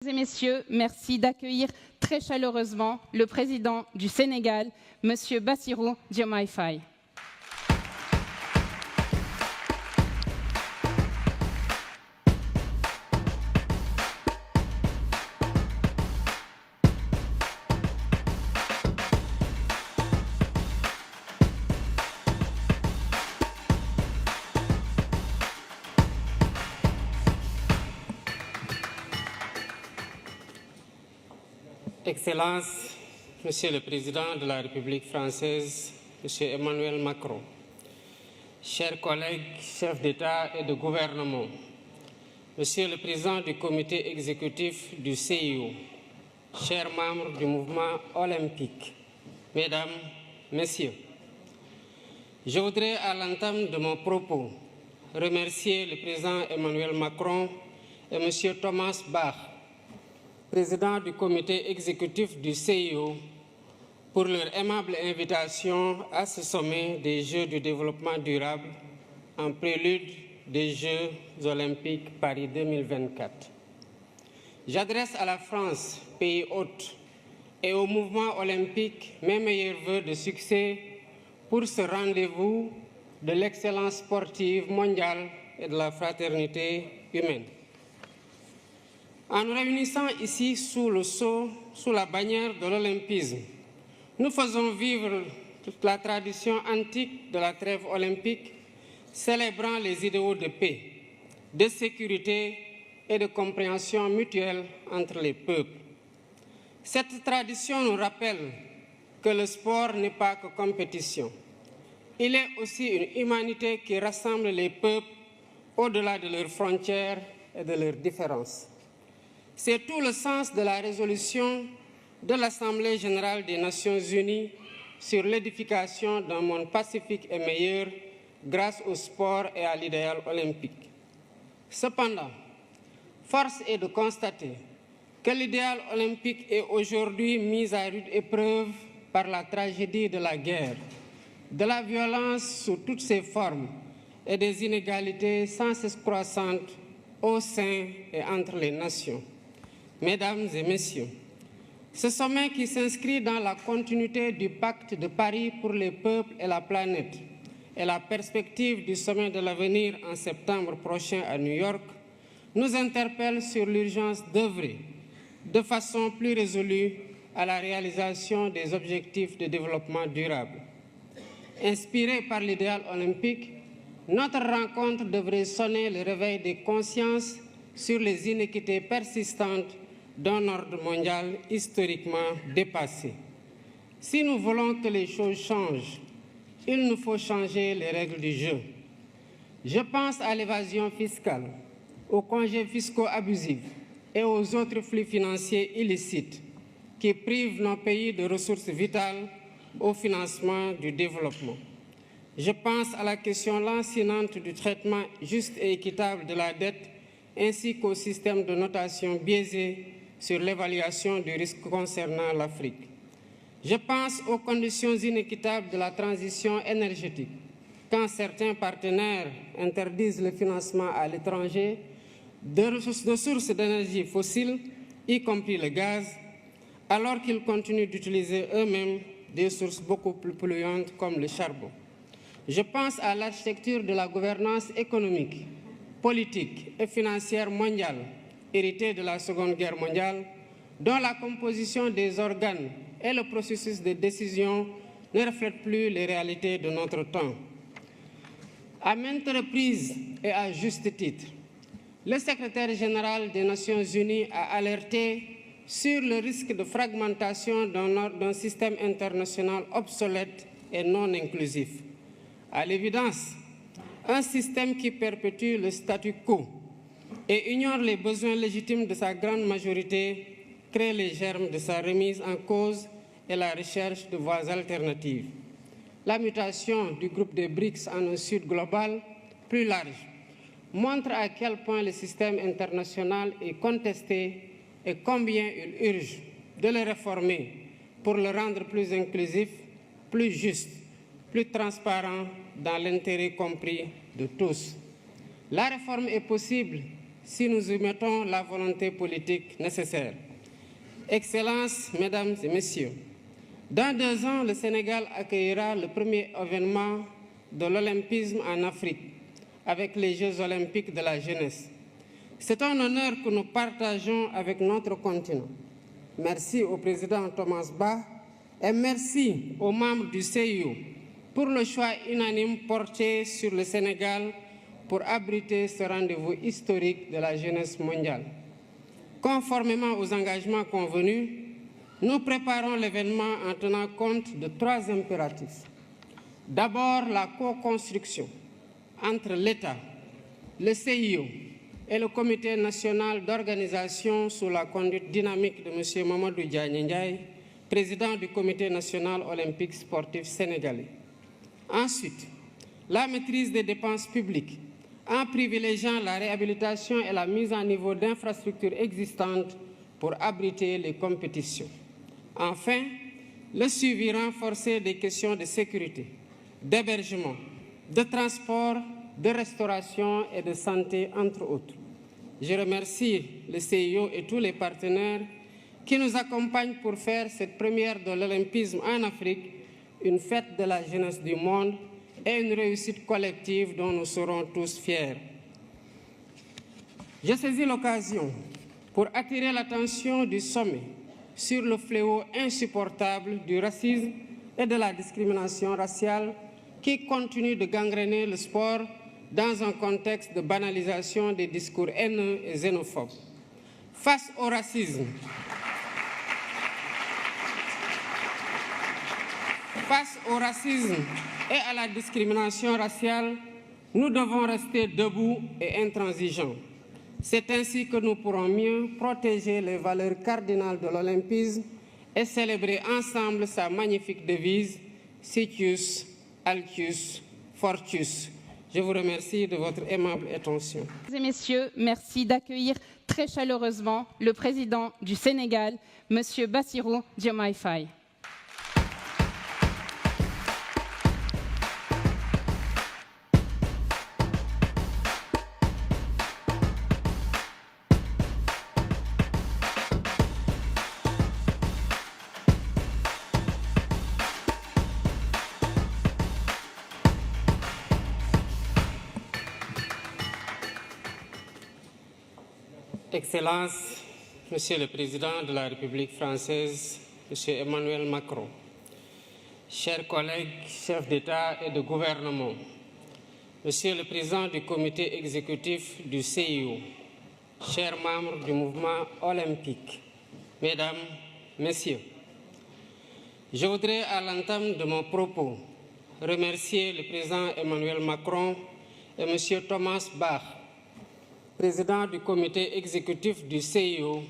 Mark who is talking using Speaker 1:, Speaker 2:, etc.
Speaker 1: Mesdames et messieurs, merci d'accueillir très chaleureusement le président du Sénégal, M. Bassirou Diomaye Faye.
Speaker 2: Excellences, Monsieur le Président de la République française, Monsieur Emmanuel Macron, chers collègues, chefs d'État et de gouvernement, Monsieur le Président du Comité exécutif du CIO, chers membres du mouvement olympique, Mesdames, Messieurs, je voudrais à l'entame de mon propos remercier le Président Emmanuel Macron et Monsieur Thomas Bach, président du comité exécutif du CIO, pour leur aimable invitation à ce sommet des Jeux du développement durable en prélude des Jeux olympiques Paris 2024. J'adresse à la France, pays hôte, et au mouvement olympique mes meilleurs vœux de succès pour ce rendez-vous de l'excellence sportive mondiale et de la fraternité humaine. En nous réunissant ici sous le sceau, sous la bannière de l'olympisme, nous faisons vivre la tradition antique de la trêve olympique, célébrant les idéaux de paix, de sécurité et de compréhension mutuelle entre les peuples. Cette tradition nous rappelle que le sport n'est pas que compétition. Il est aussi une humanité qui rassemble les peuples au-delà de leurs frontières et de leurs différences. C'est tout le sens de la résolution de l'Assemblée générale des Nations unies sur l'édification d'un monde pacifique et meilleur grâce au sport et à l'idéal olympique. Cependant, force est de constater que l'idéal olympique est aujourd'hui mis à rude épreuve par la tragédie de la guerre, de la violence sous toutes ses formes et des inégalités sans cesse croissantes au sein et entre les nations. Mesdames et Messieurs, ce sommet qui s'inscrit dans la continuité du pacte de Paris pour les peuples et la planète et la perspective du sommet de l'avenir en septembre prochain à New York nous interpelle sur l'urgence d'œuvrer de façon plus résolue à la réalisation des objectifs de développement durable. Inspiré par l'idéal olympique, notre rencontre devrait sonner le réveil des consciences sur les inéquités persistantes d'un ordre mondial historiquement dépassé. Si nous voulons que les choses changent, il nous faut changer les règles du jeu. Je pense à l'évasion fiscale, aux congés fiscaux abusifs et aux autres flux financiers illicites qui privent nos pays de ressources vitales au financement du développement. Je pense à la question lancinante du traitement juste et équitable de la dette ainsi qu'au système de notation biaisé sur l'évaluation du risque concernant l'Afrique. Je pense aux conditions inéquitables de la transition énergétique, quand certains partenaires interdisent le financement à l'étranger de sources d'énergie fossiles, y compris le gaz, alors qu'ils continuent d'utiliser eux-mêmes des sources beaucoup plus polluantes comme le charbon. Je pense à l'architecture de la gouvernance économique, politique et financière mondiale, héritée de la Seconde Guerre mondiale, dont la composition des organes et le processus de décision ne reflètent plus les réalités de notre temps. À maintes reprises et à juste titre, le secrétaire général des Nations Unies a alerté sur le risque de fragmentation d'un système international obsolète et non inclusif. À l'évidence, un système qui perpétue le statu quo et ignore les besoins légitimes de sa grande majorité crée les germes de sa remise en cause et la recherche de voies alternatives. La mutation du groupe des BRICS en un sud global plus large montre à quel point le système international est contesté et combien il urge de le réformer pour le rendre plus inclusif, plus juste, plus transparent dans l'intérêt compris de tous. La réforme est possible si nous y mettons la volonté politique nécessaire. Excellences, Mesdames et Messieurs, dans 2 ans, le Sénégal accueillera le premier événement de l'olympisme en Afrique, avec les Jeux olympiques de la jeunesse. C'est un honneur que nous partageons avec notre continent. Merci au président Thomas Bach et merci aux membres du CIO pour le choix unanime porté sur le Sénégal pour abriter ce rendez-vous historique de la jeunesse mondiale. Conformément aux engagements convenus, nous préparons l'événement en tenant compte de 3 impératifs. D'abord, la co-construction entre l'État, le CIO et le Comité national d'organisation sous la conduite dynamique de M. Mamadou Diagne Ndiaye, président du Comité national olympique sportif sénégalais. Ensuite, la maîtrise des dépenses publiques en privilégiant la réhabilitation et la mise à niveau d'infrastructures existantes pour abriter les compétitions. Enfin, le suivi renforcé des questions de sécurité, d'hébergement, de transport, de restauration et de santé, entre autres. Je remercie le CIO et tous les partenaires qui nous accompagnent pour faire cette première de l'olympisme en Afrique une fête de la jeunesse du monde et une réussite collective dont nous serons tous fiers. Je saisis l'occasion pour attirer l'attention du sommet sur le fléau insupportable du racisme et de la discrimination raciale qui continue de gangréner le sport dans un contexte de banalisation des discours haineux et xénophobes. Face au racisme, et à la discrimination raciale, nous devons rester debout et intransigeants. C'est ainsi que nous pourrons mieux protéger les valeurs cardinales de l'olympisme et célébrer ensemble sa magnifique devise « Citius, Altius, Fortius ». Je vous remercie de votre aimable attention.
Speaker 1: Mesdames et messieurs, merci d'accueillir très chaleureusement le président du Sénégal, M. Bassirou Diomaye Faye.
Speaker 2: Excellences, Monsieur le Président de la République française, Monsieur Emmanuel Macron, chers collègues, chefs d'État et de gouvernement, Monsieur le Président du Comité exécutif du CIO, chers membres du mouvement olympique, Mesdames, Messieurs, je voudrais à l'entame de mon propos remercier le Président Emmanuel Macron et Monsieur Thomas Bach, président du comité exécutif du CIO,